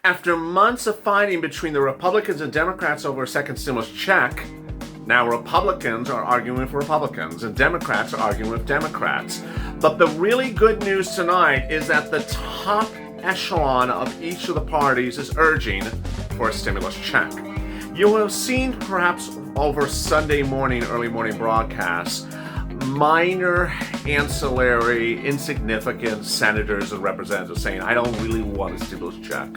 After months of fighting between the Republicans and Democrats over a second stimulus check, now Republicans are arguing with Republicans and Democrats are arguing with Democrats. But the really good news tonight is that the top echelon of each of the parties is urging for a stimulus check. You will have seen perhaps over Sunday morning, early morning broadcasts, minor, ancillary, insignificant senators and representatives saying, I don't really want a stimulus check.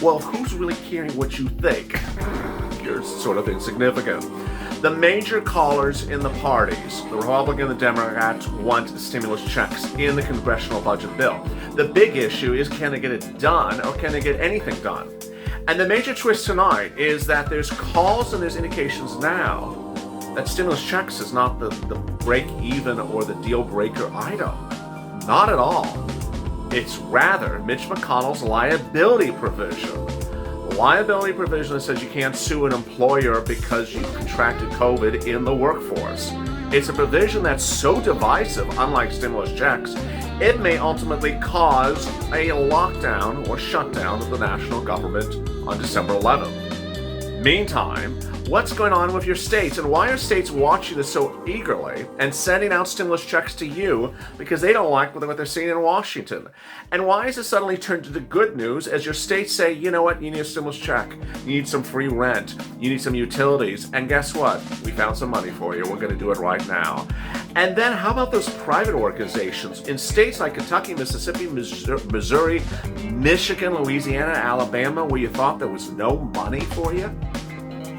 Well, who's really caring what you think? You're sort of insignificant. The major callers in the parties, the Republican and the Democrats, want stimulus checks in the congressional budget bill. The big issue is, can they get it done, or can they get anything done? And the major twist tonight is that there's calls and there's indications now that stimulus checks is not the break-even or the deal-breaker item. Not at all. It's rather Mitch McConnell's liability provision. Liability provision that says you can't sue an employer because you contracted COVID in the workforce. It's a provision that's so divisive, unlike stimulus checks, it may ultimately cause a lockdown or shutdown of the national government on December 11th. Meantime, what's going on with your states, and why are states watching this so eagerly and sending out stimulus checks to you because they don't like what they're seeing in Washington? And why is it suddenly turned into good news as your states say, you know what, you need a stimulus check, you need some free rent, you need some utilities, and guess what? We found some money for you, we're going to do it right now. And then how about those private organizations in states like Kentucky, Mississippi, Missouri, Michigan, Louisiana, Alabama, where you thought there was no money for you?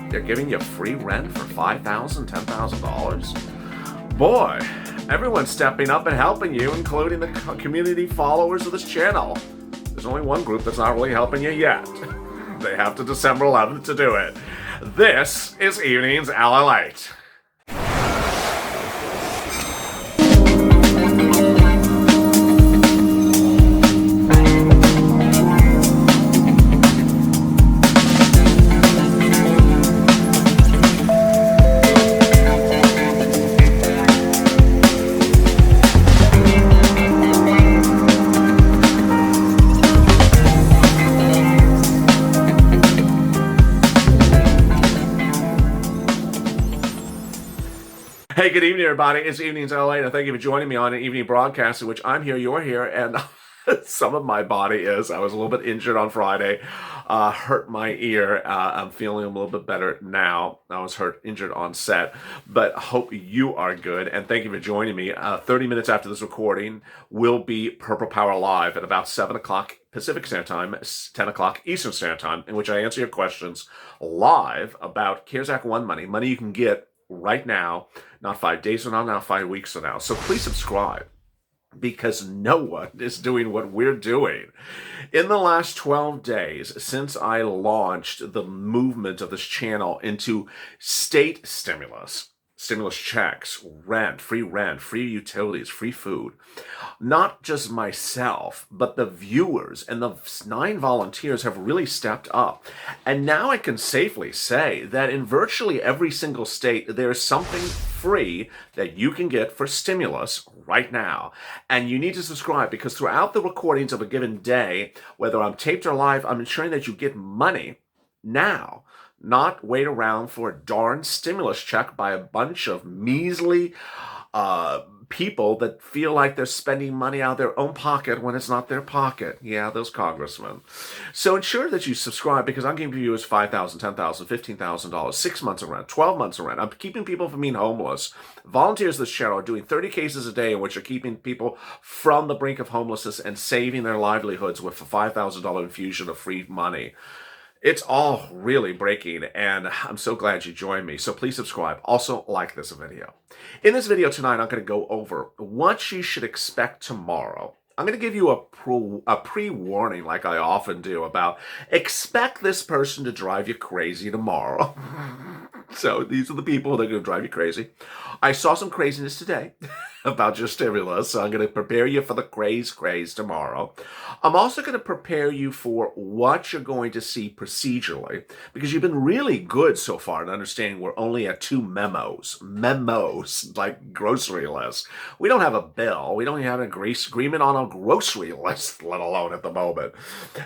They're giving you free rent for $5,000, $10,000. Boy, everyone's stepping up and helping you, including the community followers of this channel. There's only one group that's not really helping you yet. They have to December 11th to do it. This is Evenings LALATE. Hey, good evening, everybody. It's Evenings LA, and thank you for joining me on an evening broadcast in which I'm here, you're here, and some of my body is. I was a little bit injured on Friday, hurt my ear. I'm feeling a little bit better now. I was injured on set, but hope you are good, and thank you for joining me. 30 minutes after this recording will be Purple Power Live at about 7 o'clock Pacific Standard Time, 10 o'clock Eastern Standard Time, in which I answer your questions live about CARES Act 1 money you can get right now, not 5 days from now, not 5 weeks from now. So please subscribe, because no one is doing what we're doing. In the last 12 days, since I launched the movement of this channel into state stimulus checks, rent, free utilities, free food, not just myself, but the viewers and the 9 volunteers have really stepped up. And now I can safely say that in virtually every single state, there's something free that you can get for stimulus right now. And you need to subscribe, because throughout the recordings of a given day, whether I'm taped or live, I'm ensuring that you get money now. Not wait around for a darn stimulus check by a bunch of measly people that feel like they're spending money out of their own pocket when it's not their pocket. Yeah, those congressmen. So ensure that you subscribe, because I'm giving you $5,000, $10,000, $15,000, 6 months of rent, 12 months of rent. I'm keeping people from being homeless. Volunteers of this channel are doing 30 cases a day in which are keeping people from the brink of homelessness and saving their livelihoods with a $5,000 infusion of free money. It's all really breaking, and I'm so glad you joined me. So please subscribe. Also, like this video. In this video tonight, I'm going to go over what you should expect tomorrow. I'm going to give you a pre-warning, like I often do, about expect this person to drive you crazy tomorrow. So these are the people that are going to drive you crazy. I saw some craziness today. about your stimulus. So I'm going to prepare you for the craze tomorrow. I'm also going to prepare you for what you're going to see procedurally, because you've been really good so far in understanding we're only at 2 memos, like grocery lists. We don't have a bill. We don't even have an agreement on a grocery list, let alone at the moment.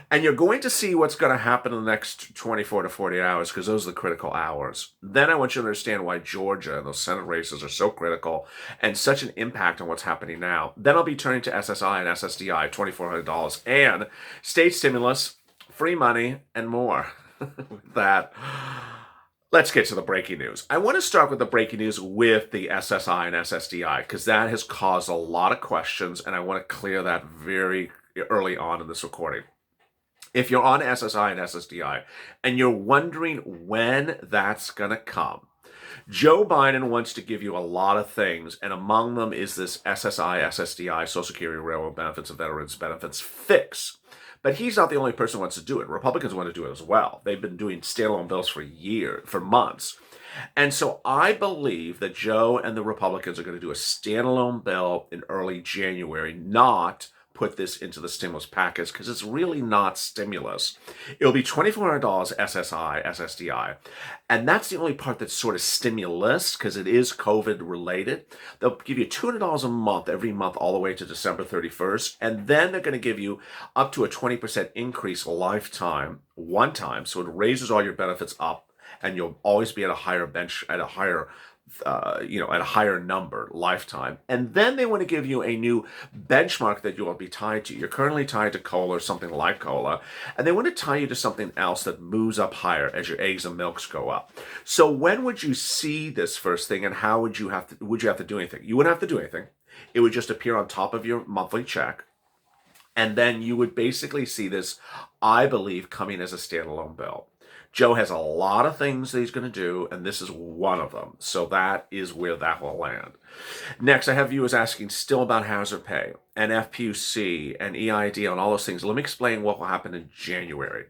And you're going to see what's going to happen in the next 24 to 48 hours, because those are the critical hours. Then I want you to understand why Georgia and those Senate races are so critical and such an impact on what's happening now. Then I'll be turning to SSI and SSDI, $2,400, and state stimulus, free money, and more. With that, let's get to the breaking news. I want to start with the breaking news with the SSI and SSDI, because that has caused a lot of questions, and I want to clear that very early on in this recording. If you're on SSI and SSDI and you're wondering when that's going to come, Joe Biden wants to give you a lot of things, and among them is this SSI, SSDI, Social Security, Railroad Benefits, and Veterans Benefits fix. But he's not the only person who wants to do it. Republicans want to do it as well. They've been doing standalone bills for months. And so I believe that Joe and the Republicans are going to do a standalone bill in early January, not put this into the stimulus package, because it's really not stimulus. It'll be $2,400 SSI, SSDI. And that's the only part that's sort of stimulus, because it is COVID related. They'll give you $200 a month every month all the way to December 31st. And then they're going to give you up to a 20% increase lifetime, one time. So it raises all your benefits up, and you'll always be at a higher at a higher number lifetime. And then they want to give you a new benchmark that you will be tied to. You're currently tied to COLA or something like COLA, and they want to tie you to something else that moves up higher as your eggs and milks go up. So when would you see this first thing, and how would you have to do anything? You wouldn't have to do anything. It would just appear on top of your monthly check. And then you would basically see this, I believe, coming as a standalone bill. Joe has a lot of things that he's going to do, and this is one of them. So that is where that will land. Next, I have viewers asking still about hazard pay and FPUC and EIDL and all those things. Let me explain what will happen in January.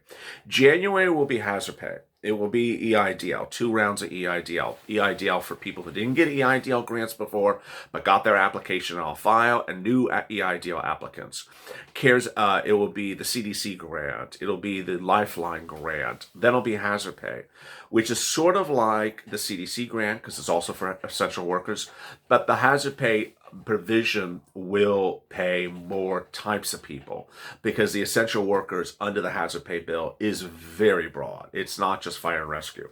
January will be hazard pay. It will be EIDL, 2 rounds of EIDL. EIDL for people who didn't get EIDL grants before, but got their application on file, and new EIDL applicants. It will be the CDC grant. It'll be the Lifeline grant. Then it'll be hazard pay, which is sort of like the CDC grant, because it's also for essential workers. But the hazard pay provision will pay more types of people, because the essential workers under the hazard pay bill is very broad. It's not just fire and rescue.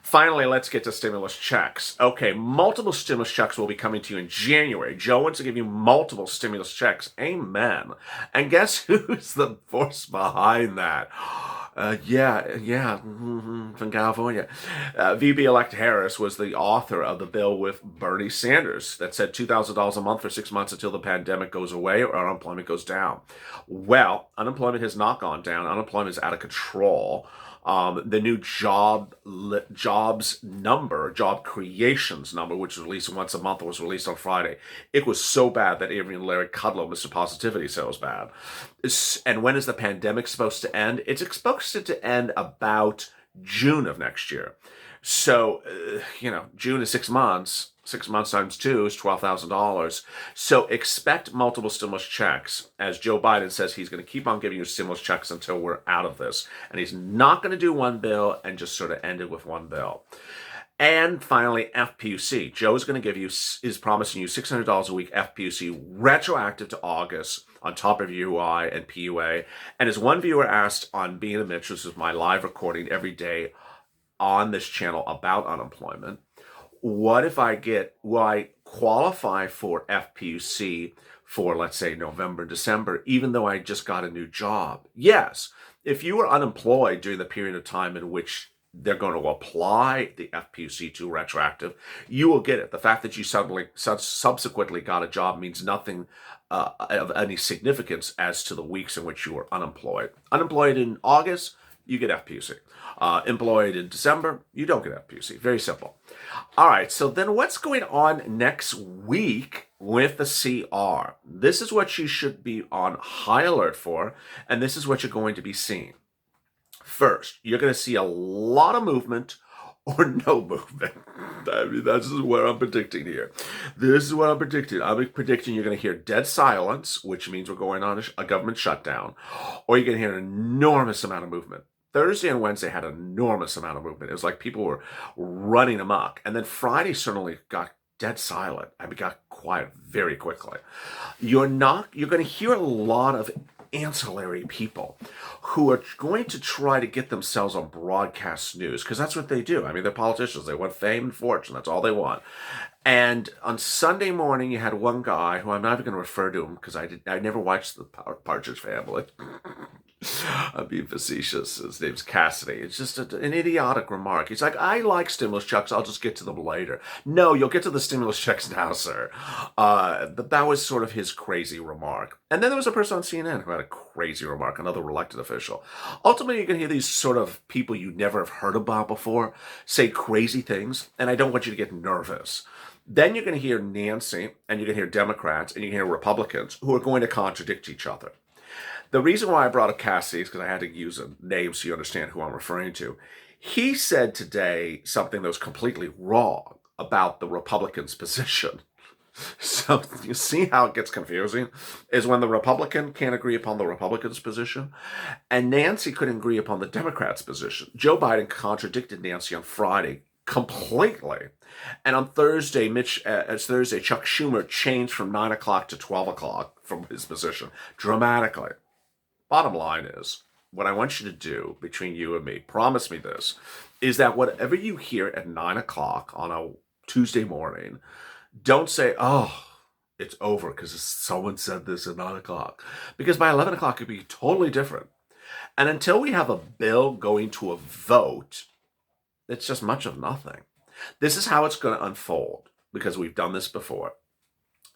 Finally, let's get to stimulus checks. Okay, multiple stimulus checks will be coming to you in January. Joe wants to give you multiple stimulus checks. Amen. And guess who's the force behind that? From California. VP-elect Harris was the author of the bill with Bernie Sanders that said $2,000 a month for 6 months until the pandemic goes away or unemployment goes down. Well, unemployment has not gone down. Unemployment is out of control. The new job creations number, which is released once a month, was released on Friday. It was so bad that even Larry Kudlow, Mr. Positivity, said it was bad. And when is the pandemic supposed to end? It's supposed to end about June of next year. So, June is 6 months. 6 months times 2 is $12,000. So expect multiple stimulus checks. As Joe Biden says, he's going to keep on giving you stimulus checks until we're out of this. And he's not going to do one bill and just sort of end it with one bill. And finally, FPUC. Joe's going to is promising you $600 a week FPUC retroactive to August on top of UI and PUA. And as one viewer asked on Being a Mitch, this is my live recording every day on this channel about unemployment, what if I qualify for FPUC for, let's say, November, December, even though I just got a new job? Yes. If you were unemployed during the period of time in which they're going to apply the FPUC to retroactive, you will get it. The fact that you subsequently got a job means nothing of any significance as to the weeks in which you were unemployed. Unemployed in August, you get FPUC. Employed in December, you don't get FPUC. Very simple. All right, so then what's going on next week with the CR? This is what you should be on high alert for, and this is what you're going to be seeing. First, you're going to see a lot of movement or no movement. I mean, this is what I'm predicting here. This is what I'm predicting. I'm predicting you're going to hear dead silence, which means we're going on a government shutdown, or you're going to hear an enormous amount of movement. Thursday and Wednesday had an enormous amount of movement. It was like people were running amok. And then Friday suddenly got dead silent. I mean, got quiet very quickly. You're going to hear a lot of ancillary people who are going to try to get themselves on broadcast news, because that's what they do. I mean, they're politicians. They want fame and fortune. That's all they want. And on Sunday morning, you had one guy who I'm not even going to refer to him because I never watched the Partridge Family. I'm being facetious. His name's Cassidy. It's just an idiotic remark. He's like, I like stimulus checks. I'll just get to them later. No, you'll get to the stimulus checks now, sir. That was sort of his crazy remark. And then there was a person on CNN who had a crazy remark, another elected official. Ultimately, you're going to hear these sort of people you never have heard about before say crazy things, and I don't want you to get nervous. Then you're going to hear Nancy, and you're going to hear Democrats, and you're going to hear Republicans who are going to contradict each other. The reason why I brought up Cassidy is because I had to use a name so you understand who I'm referring to. He said today something that was completely wrong about the Republicans' position. So you see how it gets confusing? Is when the Republican can't agree upon the Republicans' position, and Nancy couldn't agree upon the Democrats' position. Joe Biden contradicted Nancy on Friday completely. And on Thursday, Chuck Schumer changed from 9 o'clock to 12 o'clock from his position dramatically. Bottom line is, what I want you to do between you and me, promise me this, is that whatever you hear at 9 o'clock on a Tuesday morning, don't say, oh, it's over because someone said this at 9 o'clock. Because by 11 o'clock, it could be totally different. And until we have a bill going to a vote, it's just much of nothing. This is how it's going to unfold, because we've done this before.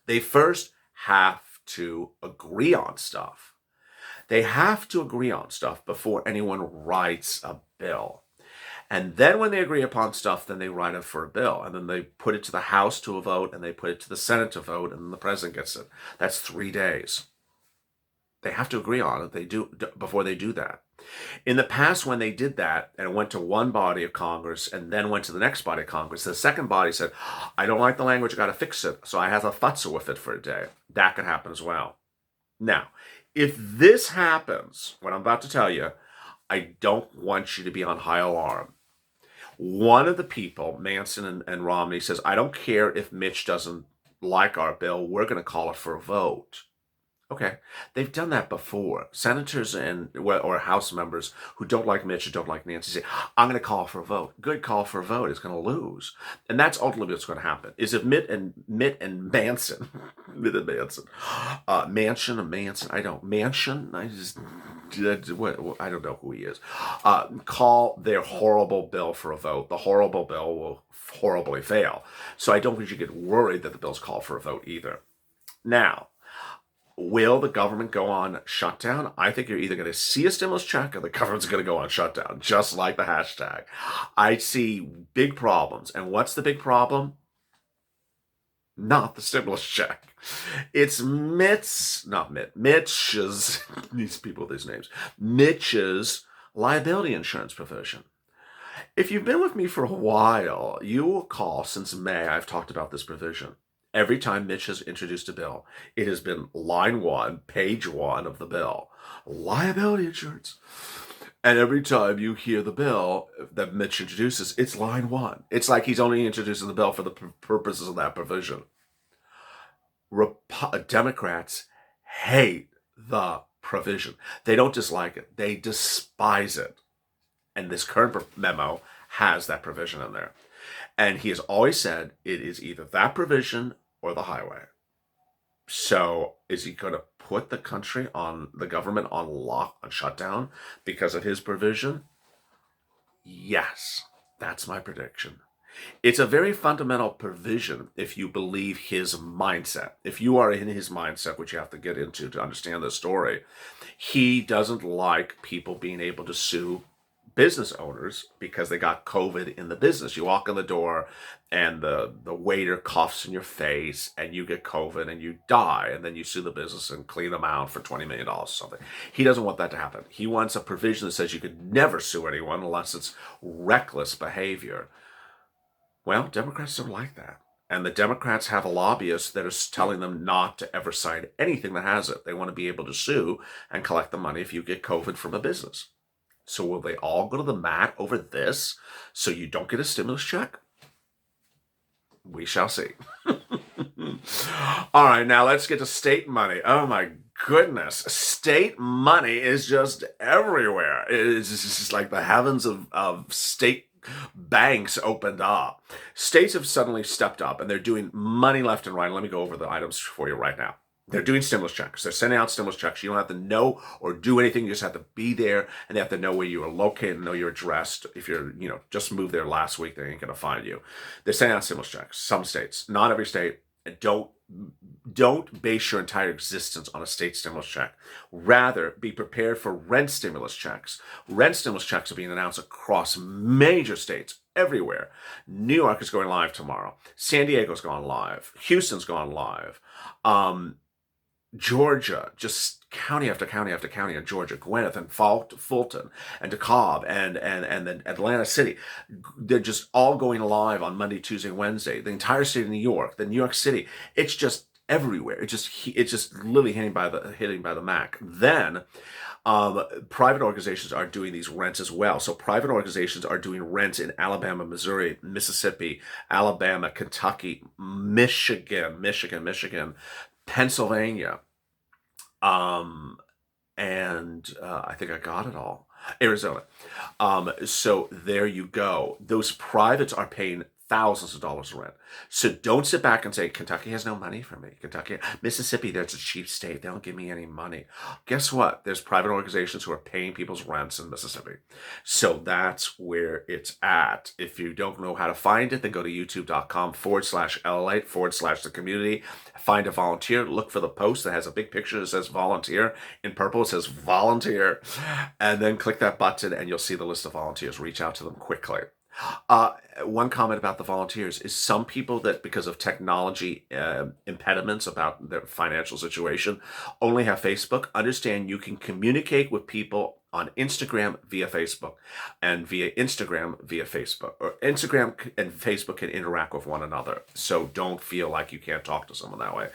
They first have to agree on stuff. They have to agree on stuff before anyone writes a bill. And then when they agree upon stuff, then they write it for a bill. And then they put it to the House to a vote, and they put it to the Senate to vote, and then the president gets it. That's 3 days. They have to agree on it before they do that. In the past, when they did that, and it went to one body of Congress and then went to the next body of Congress, the second body said, I don't like the language, I got to fix it. So I have a futzel with it for a day. That could happen as well. Now, if this happens, what I'm about to tell you, I don't want you to be on high alarm. One of the people, Manson and Romney, says, I don't care if Mitch doesn't like our bill, we're going to call it for a vote. Okay, they've done that before. Senators or House members who don't like Mitch or don't like Nancy say, I'm going to call for a vote. Good call for a vote is going to lose. And that's ultimately what's going to happen. Is if Mitt and Manson, Mansion or Manson, I don't know who he is, call their horrible bill for a vote. The horrible bill will horribly fail. So I don't think you get worried that the bill's called for a vote either. Now, will the government go on shutdown? I think you're either going to see a stimulus check or the government's going to go on shutdown, just like the hashtag. I see big problems. And what's the big problem? Not the stimulus check. It's Mitch's, these people with these names, Mitch's liability insurance provision. If you've been with me for a while, you will recall since May I've talked about this provision. Every time Mitch has introduced a bill, it has been line 1, page 1 of the bill. Liability insurance. And every time you hear the bill that Mitch introduces, it's line 1. It's like he's only introducing the bill for the purposes of that provision. Democrats hate the provision. They don't dislike it. They despise it. And this current memo has that provision in there. And he has always said it is either that provision or the highway. So is he going to put the government on shutdown because of his provision? Yes, that's my prediction. It's a very fundamental provision if you believe his mindset. If you are in his mindset, which you have to get into to understand the story, he doesn't like people being able to sue business owners because they got COVID in the business. You walk in the door and the waiter coughs in your face and you get COVID and you die, and then you sue the business and clean them out for $20 million or something. He doesn't want that to happen. He wants a provision that says you could never sue anyone unless it's reckless behavior. Well, Democrats don't like that. And the Democrats have a lobbyist that is telling them not to ever sign anything that has it. They want to be able to sue and collect the money if you get COVID from a business. So will they all go to the mat over this so you don't get a stimulus check? We shall see. All right, now let's get to state money. Oh my goodness. State money is just everywhere. It's just like the heavens of state banks opened up. States have suddenly stepped up and they're doing money left and right. Let me go over the items for you right now. They're doing stimulus checks. They're sending out stimulus checks. You don't have to know or do anything. You just have to be there, and they have to know where you are located, know your address. If you're, just moved there last week, they ain't going to find you. They're sending out stimulus checks. Some states, not every state. Don't base your entire existence on a state stimulus check. Rather, be prepared for rent stimulus checks. Rent stimulus checks are being announced across major states everywhere. New York is going live tomorrow. San Diego's gone live. Houston's gone live. Georgia, just county after county after county in Georgia, Gwinnett and Fulton and DeKalb and then Atlanta City, they're just all going live on Monday, Tuesday, Wednesday. The entire state of New York, the New York City, it's just everywhere. It's just literally hitting by the Mac. Then private organizations are doing these rents as well. So private organizations are doing rents in Alabama, Missouri, Mississippi, Alabama, Kentucky, Michigan, Pennsylvania, and I think I got it all. Arizona. So there you go. Those privates are paying thousands of dollars rent. So don't sit back and say, Kentucky has no money for me. Mississippi, that's a cheap state. They don't give me any money. Guess what? There's private organizations who are paying people's rents in Mississippi. So that's where it's at. If you don't know how to find it, then go to youtube.com/LALATE/the community. Find a volunteer. Look for the post that has a big picture that says volunteer. In purple, it says volunteer. And then click that button and you'll see the list of volunteers. Reach out to them quickly. One comment about the volunteers is some people that because of technology impediments about their financial situation only have Facebook. Understand you can communicate with people on Instagram via Facebook and via Instagram via Facebook, or Instagram and Facebook can interact with one another. So don't feel like you can't talk to someone that way.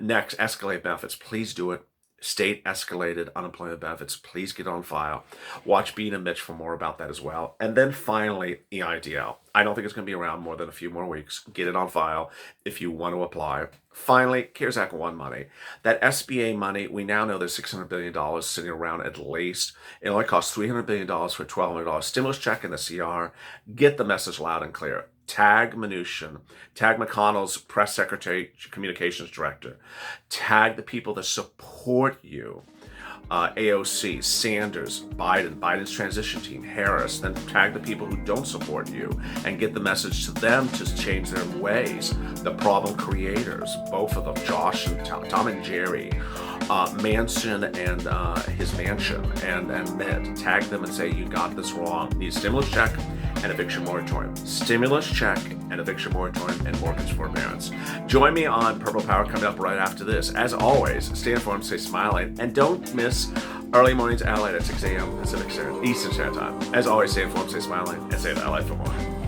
Next, escalate benefits. Please do it. State escalated unemployment benefits, please get on file. Watch Bean and Mitch for more about that as well. And then finally, EIDL. I don't think it's going to be around more than a few more weeks. Get it on file if you want to apply. Finally, CARES Act 1 money. That SBA money, we now know there's $600 billion sitting around at least. It only costs $300 billion for a $1,200 stimulus check in the CR. Get the message loud and clear. Tag Mnuchin, tag McConnell's press secretary, communications director, tag the people that support you, AOC, Sanders, Biden's transition team, Harris, then tag the people who don't support you and get the message to them to change their ways. The problem creators, both of them, Josh and Tom and Jerry, Manson and his mansion, and Mitt, tag them and say, you got this wrong. Need a stimulus check and eviction moratorium. Stimulus check and eviction moratorium and mortgage forbearance. Join me on Purple Power coming up right after this. As always, stay informed, stay smiling, and don't miss early mornings LA at 6 a.m. Pacific Eastern Standard Time. As always, stay informed, stay smiling, and stay in LA for more.